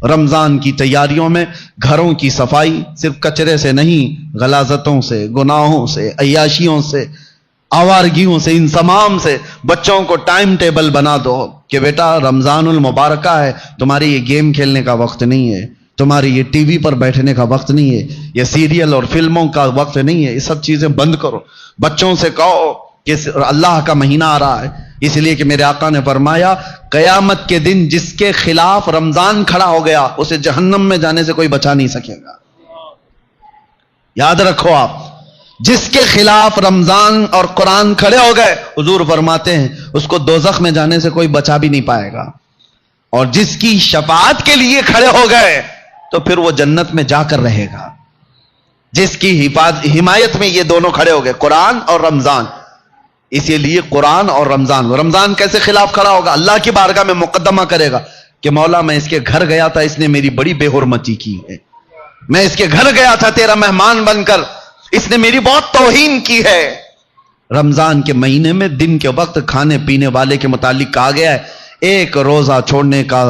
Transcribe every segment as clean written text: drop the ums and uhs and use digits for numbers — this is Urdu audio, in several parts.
رمضان کی تیاریوں میں گھروں کی صفائی صرف کچرے سے نہیں، غلاظتوں سے، گناہوں سے، عیاشیوں سے، آوارگیوں سے، ان تمام سے بچوں کو ٹائم ٹیبل بنا دو کہ بیٹا رمضان المبارکہ ہے، تمہاری یہ گیم کھیلنے کا وقت نہیں ہے، تمہاری یہ ٹی وی پر بیٹھنے کا وقت نہیں ہے، یہ سیریل اور فلموں کا وقت نہیں ہے، یہ سب چیزیں بند کرو۔ بچوں سے کہو کہ اللہ کا مہینہ آ رہا ہے، اس لیے کہ میرے آقا نے فرمایا قیامت کے دن جس کے خلاف رمضان کھڑا ہو گیا اسے جہنم میں جانے سے کوئی بچا نہیں سکے گا۔ یاد رکھو آپ، جس کے خلاف رمضان اور قرآن کھڑے ہو گئے، حضور فرماتے ہیں اس کو دوزخ میں جانے سے کوئی بچا بھی نہیں پائے گا، اور جس کی شفاعت کے لیے کھڑے ہو گئے تو پھر وہ جنت میں جا کر رہے گا۔ جس کی حمایت میں یہ دونوں کھڑے ہو گئے، قرآن اور رمضان، اسی لیے قرآن اور رمضان۔ رمضان کیسے خلاف کھڑا ہوگا؟ اللہ کی بارگاہ میں مقدمہ کرے گا کہ مولا میں اس کے گھر گیا تھا، اس نے میری بڑی بے حرمتی کی ہے، میں اس کے گھر گیا تھا تیرا مہمان بن کر، اس نے میری بہت توہین کی ہے۔ رمضان کے مہینے میں دن کے وقت کھانے پینے والے کے متعلق کہا گیا ہے ایک روزہ چھوڑنے کا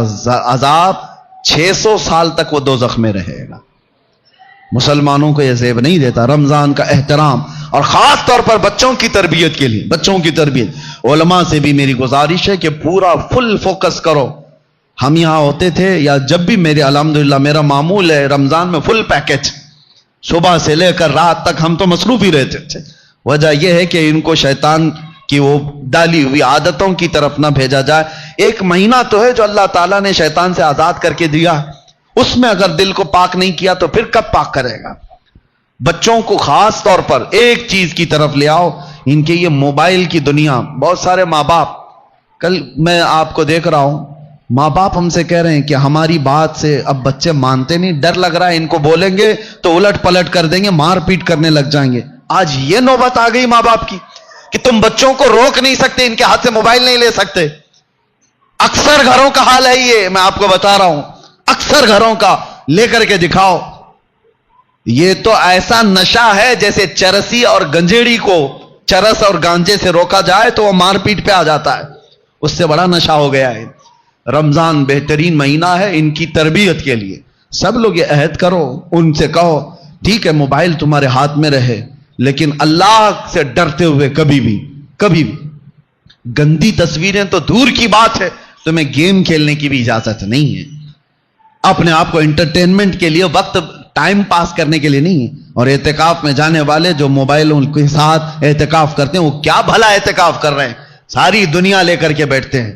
عذاب 600 سال تک وہ دوزخ میں رہے گا۔ مسلمانوں کو یہ زیب نہیں دیتا رمضان کا احترام، اور خاص طور پر بچوں کی تربیت کے لیے، بچوں کی تربیت۔ علماء سے بھی میری گزارش ہے کہ پورا فل فوکس کرو۔ ہم یہاں ہوتے تھے یا جب بھی الحمدللہ میرا معمول ہے رمضان میں فل پیکج، صبح سے لے کر رات تک ہم تو مصروف ہی رہتے تھے۔ وجہ یہ ہے کہ ان کو شیطان کی وہ ڈالی ہوئی عادتوں کی طرف نہ بھیجا جائے۔ ایک مہینہ تو ہے جو اللہ تعالیٰ نے شیطان سے آزاد کر کے دیا، اس میں اگر دل کو پاک نہیں کیا تو پھر کب پاک کرے گا؟ بچوں کو خاص طور پر ایک چیز کی طرف لے آؤ، ان کے یہ موبائل کی دنیا۔ بہت سارے ماں باپ، کل میں آپ کو دیکھ رہا ہوں، ماں باپ ہم سے کہہ رہے ہیں کہ ہماری بات سے اب بچے مانتے نہیں، ڈر لگ رہا ہے ان کو بولیں گے تو الٹ پلٹ کر دیں گے، مار پیٹ کرنے لگ جائیں گے۔ آج یہ نوبت آ گئی ماں باپ کی کہ تم بچوں کو روک نہیں سکتے، ان کے ہاتھ سے موبائل نہیں لے سکتے۔ اکثر گھروں کا حال ہے یہ، میں آپ کو بتا رہا ہوں، اکثر گھروں کا لے کر کے دکھاؤ۔ یہ تو ایسا نشہ ہے جیسے چرسی اور گنجیڑی کو چرس اور گانجے سے روکا جائے تو وہ مار پیٹ پہ آ جاتا ہے، اس سے بڑا نشہ ہو گیا ہے۔ رمضان بہترین مہینہ ہے ان کی تربیت کے لیے، سب لوگ یہ عہد کرو، ان سے کہو ٹھیک ہے موبائل تمہارے ہاتھ میں رہے لیکن اللہ سے ڈرتے ہوئے کبھی بھی گندی تصویریں تو دور کی بات ہے، تمہیں گیم کھیلنے کی بھی اجازت نہیں ہے، اپنے آپ کو انٹرٹینمنٹ کے لیے وقت ٹائم پاس کرنے کے لیے نہیں ہے۔ اور اعتکاف میں جانے والے جو موبائلوں کے ساتھ اعتکاف کرتے ہیں وہ کیا بھلا اعتکاف کر رہے ہیں، ساری دنیا لے کر کے بیٹھتے ہیں۔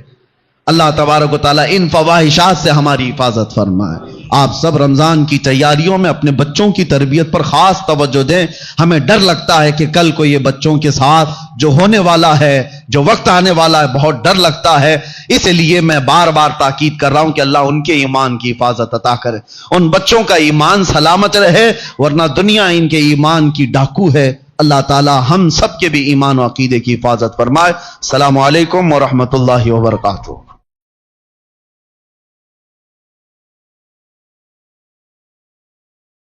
اللہ تبارک و تعالیٰ ان فواحشات سے ہماری حفاظت فرمائے۔ آپ سب رمضان کی تیاریوں میں اپنے بچوں کی تربیت پر خاص توجہ دیں۔ ہمیں ڈر لگتا ہے کہ کل کو یہ بچوں کے ساتھ جو ہونے والا ہے، جو وقت آنے والا ہے، بہت ڈر لگتا ہے۔ اس لیے میں بار بار تاکید کر رہا ہوں کہ اللہ ان کے ایمان کی حفاظت عطا کرے، ان بچوں کا ایمان سلامت رہے، ورنہ دنیا ان کے ایمان کی ڈاکو ہے۔ اللہ تعالی ہم سب کے بھی ایمان و عقیدے کی حفاظت فرمائے۔ السلام علیکم ورحمۃ اللہ وبرکاتہ۔